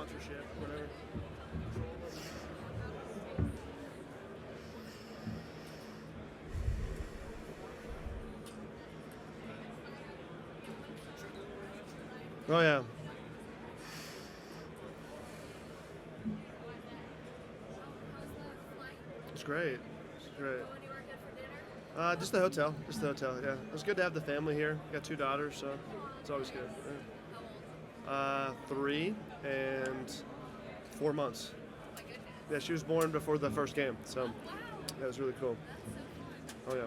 sponsorship, whatever. Oh yeah. It's great. It's great. Just the hotel. Yeah, it was good to have the family here. Got 2 daughters, so it's always good. Yeah. 3 and 4 months. Yeah, she was born before the first game, so yeah, it was really cool. Oh yeah.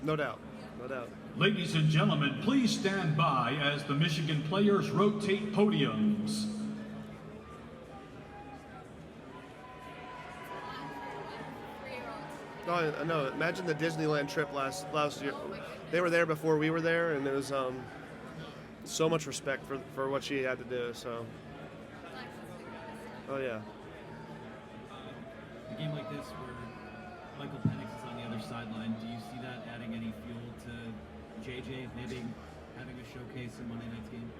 No doubt. Ladies and gentlemen, please stand by as the Michigan players rotate podiums. Oh, I know. Imagine the Disneyland trip last year. They were there before we were there, and there was so much respect for what she had to do. So, oh yeah. A game like this where Michael Penix is on the other sideline, do you see that adding any fuel to JJ maybe having a showcase in Monday night's game?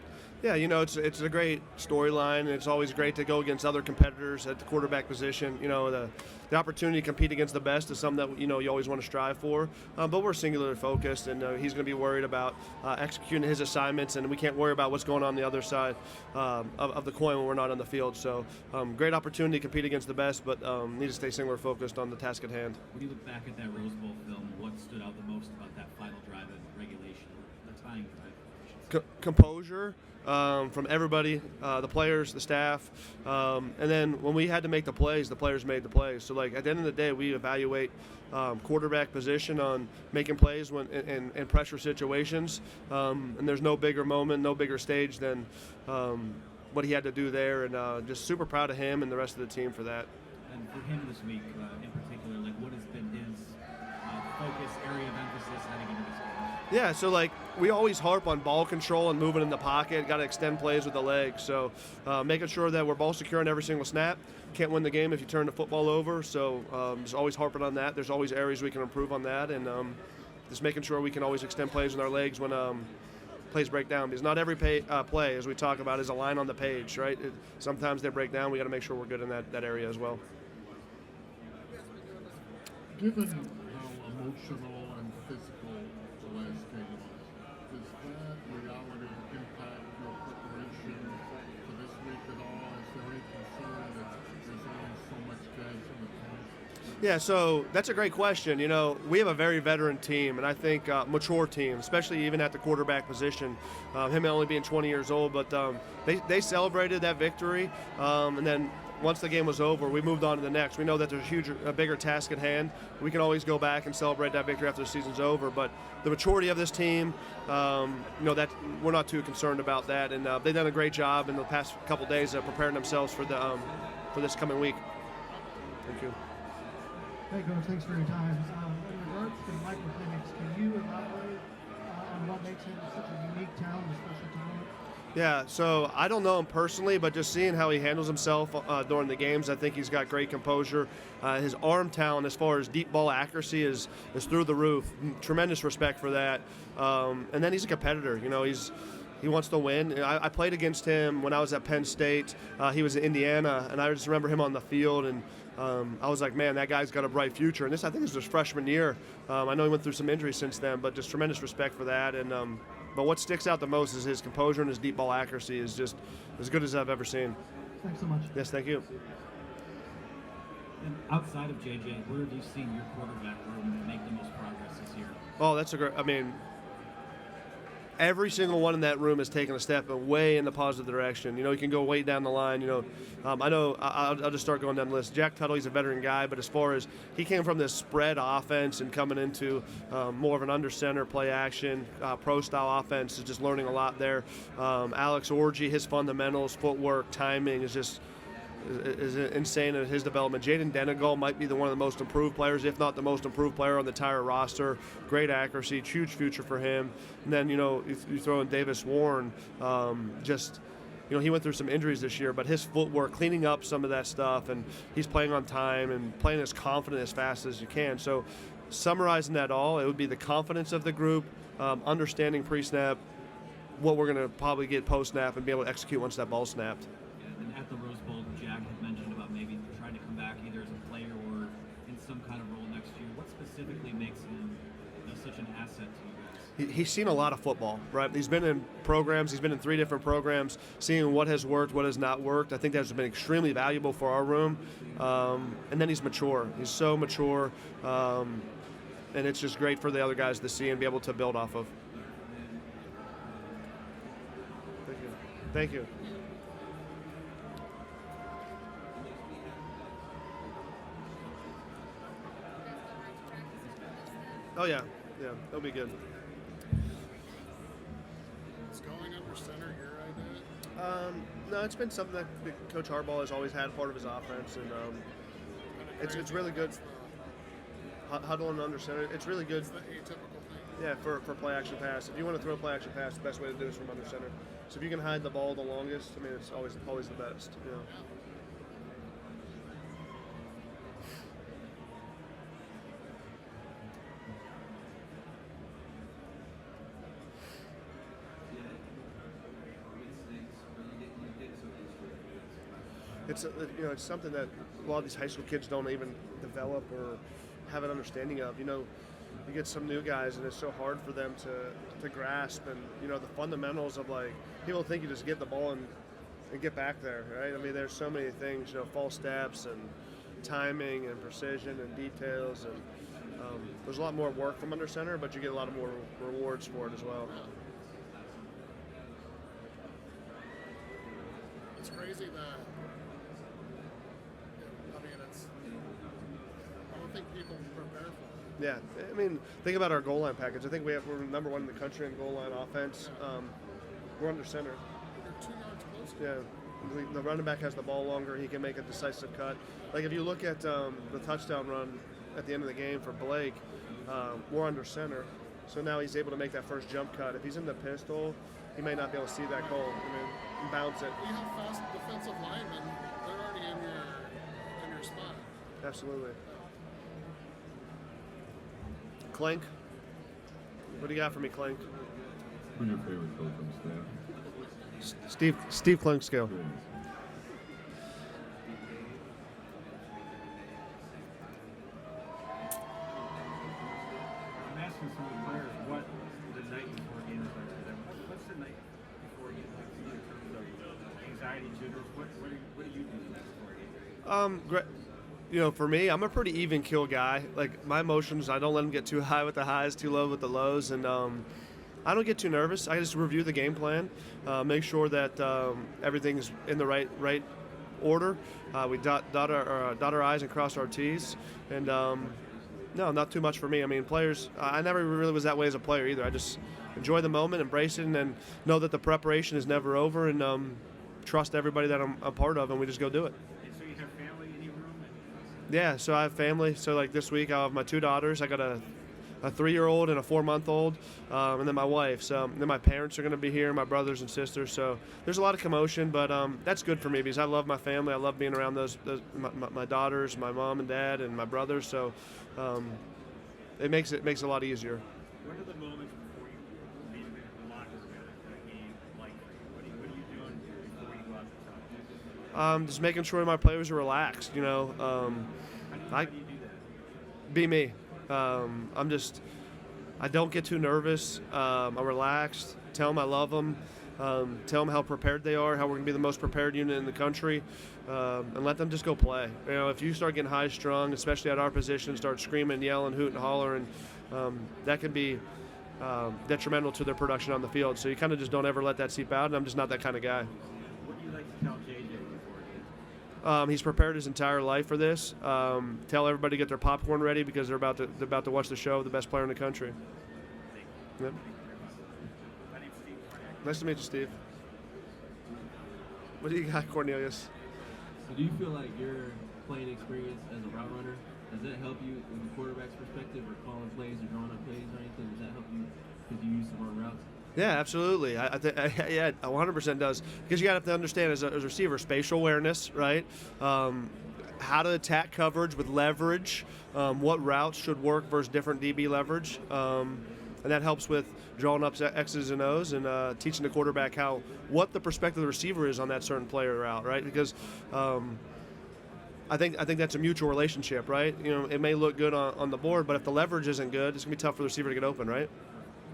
Yeah, it's a great storyline. It's always great to go against other competitors at the quarterback position. The opportunity to compete against the best is something that you always want to strive for. But we're singularly focused, and he's going to be worried about executing his assignments, and we can't worry about what's going on the other side of the coin when we're not on the field. So, great opportunity to compete against the best, but need to stay singular focused on the task at hand. When you look back at that Rose Bowl film, what stood out the most about that final drive in regulation, the tying drive? Composure. From everybody, the players, the staff, and then when we had to make the plays, the players made the plays. So, at the end of the day, we evaluate quarterback position on making plays when in pressure situations, and there's no bigger moment, no bigger stage than what he had to do there, and just super proud of him and the rest of the team for that. And for him this week, in particular, what has been his focus, area of emphasis heading into this game? Yeah, so we always harp on ball control and moving in the pocket. Got to extend plays with the legs. So making sure that we're ball secure on every single snap. Can't win the game if you turn the football over. So just always harping on that. There's always areas we can improve on that, and just making sure we can always extend plays with our legs when plays break down. Because not every play, as we talk about, is a line on the page, right? Sometimes they break down. We got to make sure we're good in that area as well. Given how emotional and physical the last game was, does that reality impact your preparation for this week at all? Is there any concern that there's only so much guys in the tank? Yeah, so that's a great question. We have a very veteran team, and I think mature team, especially even at the quarterback position. Him only being 20 years old, but they celebrated that victory, and then once the game was over, we moved on to the next. We know that there's a bigger task at hand. We can always go back and celebrate that victory after the season's over. But the maturity of this team, that we're not too concerned about that. And they've done a great job in the past couple days of preparing themselves for this coming week. Thank you. Hey, Coach, thanks for your time. In regards to Michael Penix, can you elaborate on what makes him such a unique talent, a special talent? Yeah, so I don't know him personally, but just seeing how he handles himself during the games, I think he's got great composure. His arm talent as far as deep ball accuracy is through the roof. Tremendous respect for that. And then he's a competitor. He wants to win. I played against him when I was at Penn State. He was in Indiana, and I just remember him on the field, and I was like, man, that guy's got a bright future. And I think this was his freshman year. I know he went through some injuries since then, but just tremendous respect for that. And but what sticks out the most is his composure and his deep ball accuracy is just as good as I've ever seen. Thanks so much. Yes, thank you. And outside of JJ, where have you seen your quarterback room make the most progress this year? Oh, that's every single one in that room has taken a step way in the positive direction. You can go way down the line. I know I'll just start going down the list. Jack Tuttle, he's a veteran guy, but as far as he came from this spread offense and coming into more of an under center play action, pro style offense, is just learning a lot there. Alex Orji, his fundamentals, footwork, timing is just is insane in his development. Jaden Denegal might be one of the most improved players, if not the most improved player on the entire roster. Great accuracy, huge future for him. And then, you throw in Davis Warren, he went through some injuries this year, but his footwork, cleaning up some of that stuff, and he's playing on time and playing as confident as fast as you can. So summarizing that all, it would be the confidence of the group, understanding pre-snap, what we're going to probably get post snap and be able to execute once that ball's snapped. Yeah, and at the Rose Bowl, Jack had mentioned about maybe trying to come back either as a player or in some kind of role next year. What specifically makes him such an asset to you guys? He's seen a lot of football, right? He's been in programs. He's been in 3 different programs, seeing what has worked, what has not worked. I think that's been extremely valuable for our room. And then he's mature. He's so mature. And it's just great for the other guys to see and be able to build off of. Thank you. Thank you. Oh, yeah. Yeah, that'll be good. Is going under center your idea? No, it's been something that Coach Harbaugh has always had part of his offense, and it's really good. Huddle and under center, it's really good. It's the atypical thing. Yeah, for play action pass. If you want to throw a play action pass, the best way to do it is from under center. So if you can hide the ball the longest, I mean, it's always the best. You know? It's it's something that a lot of these high school kids don't even develop or have an understanding of. You get some new guys, and it's so hard for them to grasp, and the fundamentals of, like, people think you just get the ball and get back there, right? I mean, there's so many things, false steps and timing and precision and details, and there's a lot more work from under center, but you get a lot of more rewards for it as well. It's crazy that, I don't think people prepare for it. Yeah, I mean, think about our goal line package. I think we're number 1 in the country in goal line offense. We're under center. They're 2 yards closer. Yeah, the running back has the ball longer. He can make a decisive cut. Like, if you look at the touchdown run at the end of the game for Blake, we're under center. So now he's able to make that first jump cut. If he's in the pistol, he may not be able to see that goal. And bounce it. You have fast defensive linemen. They're already in your spot. Absolutely. Clink, what do you got for me, Clink? Who's your favorite coach on the staff? Steve Klinkskill. I'm asking some of the players what the night before a game is like for them. What's the night before a game like for you in terms of anxiety, jitters? What do you do before a game? Great. For me, I'm a pretty even kill guy. Like, my emotions, I don't let them get too high with the highs, too low with the lows, and I don't get too nervous. I just review the game plan, make sure that everything's in the right order. We dot our I's and cross our T's, and no, not too much for me. I mean, players, I never really was that way as a player either. I just enjoy the moment, embrace it, and then know that the preparation is never over, and trust everybody that I'm a part of, and we just go do it. So you have family in your room? Yeah, so I have family. So, like, this week I have my 2 daughters. I got a 3-year-old and a 4-month-old, and then my wife. So then my parents are going to be here, my brothers and sisters. So there's a lot of commotion, but that's good for me because I love my family. I love being around my daughters, my mom and dad, and my brothers. So it makes it a lot easier. What are the moments before you leave the locker room at a game like for you? What are you doing before you go out the top? Just making sure my players are relaxed. How do you do that? Be me. I don't get too nervous. I'm relaxed. Tell them I love them. Tell them how prepared they are, how we're going to be the most prepared unit in the country, and let them just go play. If you start getting high strung, especially at our position, start screaming, yelling, hooting, hollering, that can be detrimental to their production on the field. So you kind of just don't ever let that seep out, and I'm just not that kind of guy. What do you like to tell JJ before a game? He's prepared his entire life for this. Tell everybody to get their popcorn ready because they're about to watch the show of the best player in the country. Yep. My name's Steve. Nice to meet you, Steve. What do you got, Cornelius? So do you feel like your playing experience as a route runner, does that help you in the quarterback's perspective or calling plays or drawing up plays or anything? Does that help you because you used to run routes? Yeah, absolutely. Yeah, 100% does. Because you got to have to understand as a receiver, spatial awareness, right? How to attack coverage with leverage, what routes should work versus different DB leverage. And that helps with drawing up X's and O's and teaching the quarterback what the perspective of the receiver is on that certain player route, right? Because I think that's a mutual relationship, right? You know, it may look good on the board, but if the leverage isn't good, it's gonna be tough for the receiver to get open, right?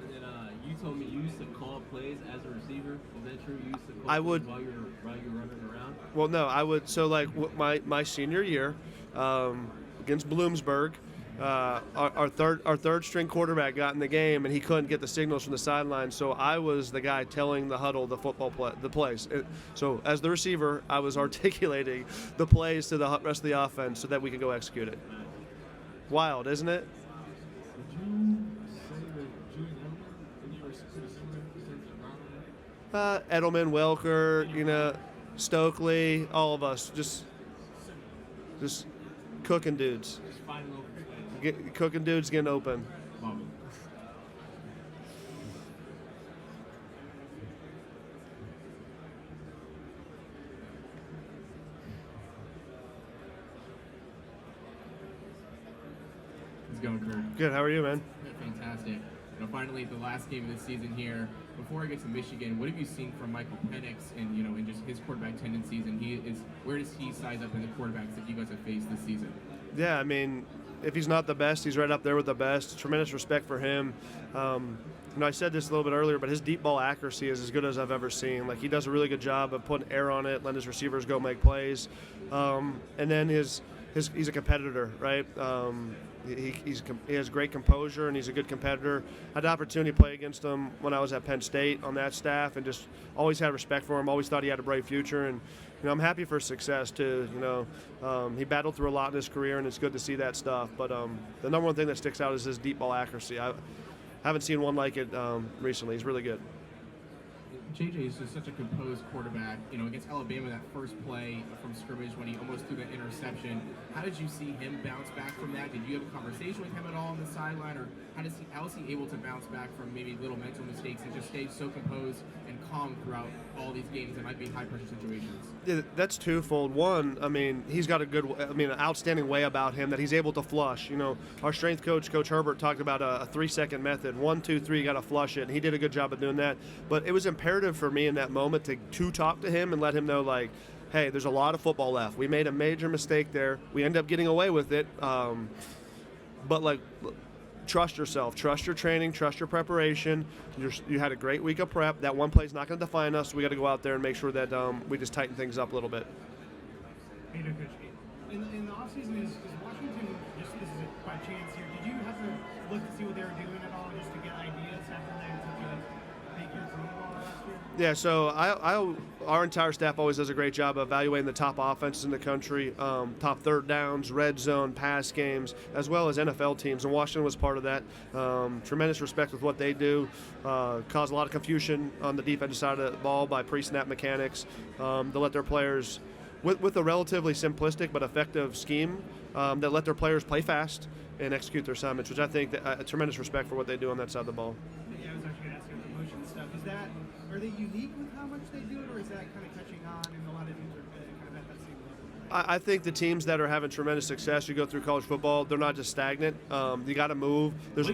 And then you told me you used to call plays as a receiver. Is that true? You used to call I plays would. while you're running around? Well, no, I would. So like my senior year against Bloomsburg. Our third string quarterback got in the game and he couldn't get the signals from the sideline, so I was the guy telling the huddle the plays. So as the receiver, I was articulating the plays to the rest of the offense so that we could go execute it. Wild, isn't it? Would you say that Julian Edelman and you are pretty similar in terms of route running? Edelman, Welker, you know, Stokely, all of us, just cooking dudes. Just finding little plays. Cooking dudes getting open. Love it. How's it going, Kirk? Good. How are you, man? Fantastic. You know, finally, the last game of the season here. Before I get to Michigan, what have you seen from Michael Penix and and just his quarterback tendencies? And where does he size up in the quarterbacks that you guys have faced this season? Yeah, I mean, if he's not the best, he's right up there with the best. Tremendous respect for him. I said this a little bit earlier, but his deep ball accuracy is as good as I've ever seen. Like, he does a really good job of putting air on it, letting his receivers go make plays. And then he's a competitor, right? He has great composure, and he's a good competitor. I had the opportunity to play against him when I was at Penn State on that staff, and just always had respect for him, always thought he had a bright future. And I'm happy for his success too. He battled through a lot in his career, and it's good to see that stuff. But the number one thing that sticks out is his deep ball accuracy. I haven't seen one like it recently. He's really good. JJ is just such a composed quarterback. Against Alabama, that first play from scrimmage when he almost threw that interception. How did you see him bounce back from that? Did you have a conversation with him at all on the sideline, or how is he able to bounce back from maybe little mental mistakes and just stay so composed and calm throughout all these games that might be high pressure situations? Yeah, that's twofold. One, he's got an outstanding way about him that he's able to flush. Our strength coach, Coach Herbert, talked about a 3-second method. 1, 2, 3, you got to flush it, and he did a good job of doing that. But it was imperative for me in that moment to talk to him and let him know, like, hey, there's a lot of football left. We made a major mistake there. We ended up getting away with it. But trust yourself, trust your training, trust your preparation. You had a great week of prep. That one play's not going to define us. We got to go out there and make sure that we just tighten things up a little bit. Hey, Coach. In the offseason, is Washington, just this is by chance here, did you have to look to see what they were doing at all just to get ideas after they took a big hit from the ball last year? Yeah, so our entire staff always does a great job of evaluating the top offenses in the country, top third downs, red zone, pass games, as well as NFL teams, and Washington was part of that. Tremendous respect with what they do. Caused a lot of confusion on the defensive side of the ball by pre-snap mechanics. To let their players, with a relatively simplistic but effective scheme, that let their players play fast and execute their assignments, which I think that tremendous respect for what they do on that side of the ball. Yeah, I was actually going to ask you about promotion stuff. Are they unique with how much they do it, or is that kind of catching on and a lot of teams are kind of at that same level? I think the teams that are having tremendous success, you go through college football, they're not just stagnant. You got to move. There's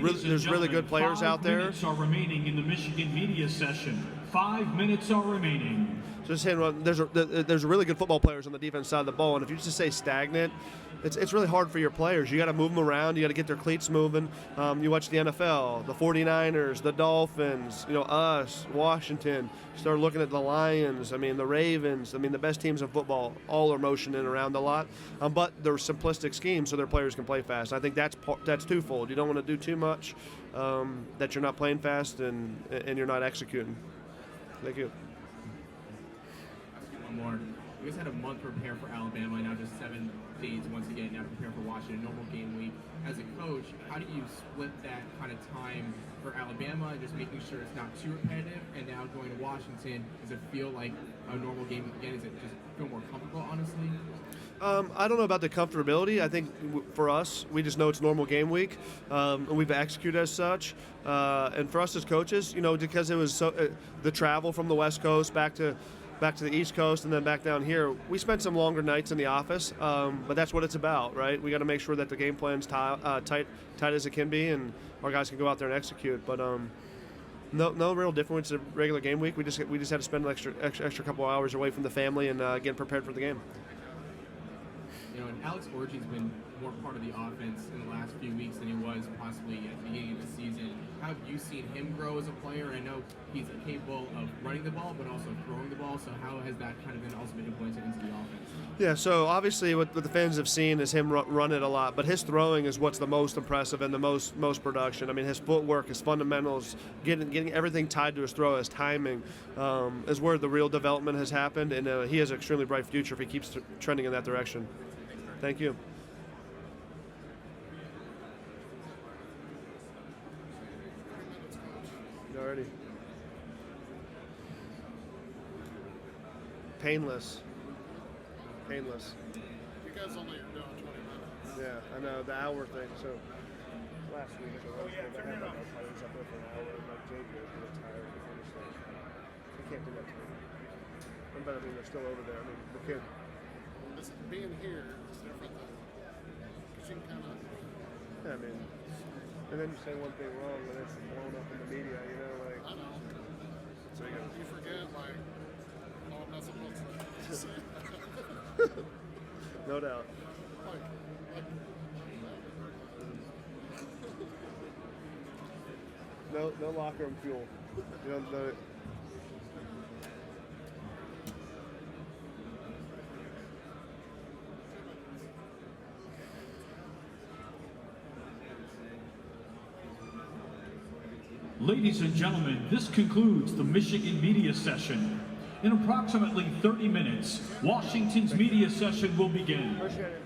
really good players out there. 5 minutes are remaining in the Michigan media session. 5 minutes are remaining. Just saying, there's really good football players on the defense side of the ball, and if you just say stagnant, it's really hard for your players. You got to move them around. You got to get their cleats moving. You watch the NFL, the 49ers, the Dolphins, us, Washington. You start looking at the Lions, the Ravens, the best teams in football, all are motioning around a lot. But they're simplistic schemes so their players can play fast. I think that's twofold. You don't want to do too much that you're not playing fast and you're not executing. Thank you. One more. You guys had a month to prepare for Alabama, now just 7 days once again, now prepare for Washington, normal game week. As a coach, how do you split that kind of time for Alabama and just making sure it's not too repetitive, and now going to Washington, does it feel like a normal game again? Does it just feel more comfortable, honestly? I don't know about the comfortability. I think for us, we just know it's normal game week, and we've executed as such. And for us as coaches, because it was the travel from the West Coast back to the East Coast and then back down here, we spent some longer nights in the office, but that's what it's about, right? We got to make sure that the game plan's tight as it can be, and our guys can go out there and execute. But No real difference in a regular game week. We just had to spend an extra couple hours away from the family and getting prepared for the game. You know, and Alex Orji's been more part of the offense in the last few weeks than he was possibly at the beginning of the season. How have you seen him grow as a player? I know he's capable of running the ball, but also throwing the ball. So how has that kind of been also been implemented into the offense? Yeah, so obviously what the fans have seen is him run it a lot, but his throwing is what's the most impressive and the most production. I mean, his footwork, his fundamentals, getting everything tied to his throw, his timing, is where the real development has happened, and he has an extremely bright future if he keeps trending in that direction. Thank you. Alrighty. Painless. You guys only are doing 20 minutes. Yeah, I know, the hour thing. So last week, I had like our players up there for an hour, and like JJ was really tired. And it's like, we can't do that to them. But I mean, they're still over there. I mean, the kid. Being here is different than, because you can kind of. Yeah, I mean, and then you say one thing wrong, and it's blown up in the media, you know, like. I know. So you forget, like, oh, I'm not supposed to say that. No doubt. No locker room fuel. You know, Ladies and gentlemen, this concludes the Michigan media session. In approximately 30 minutes, Washington's media session will begin. appreciate it.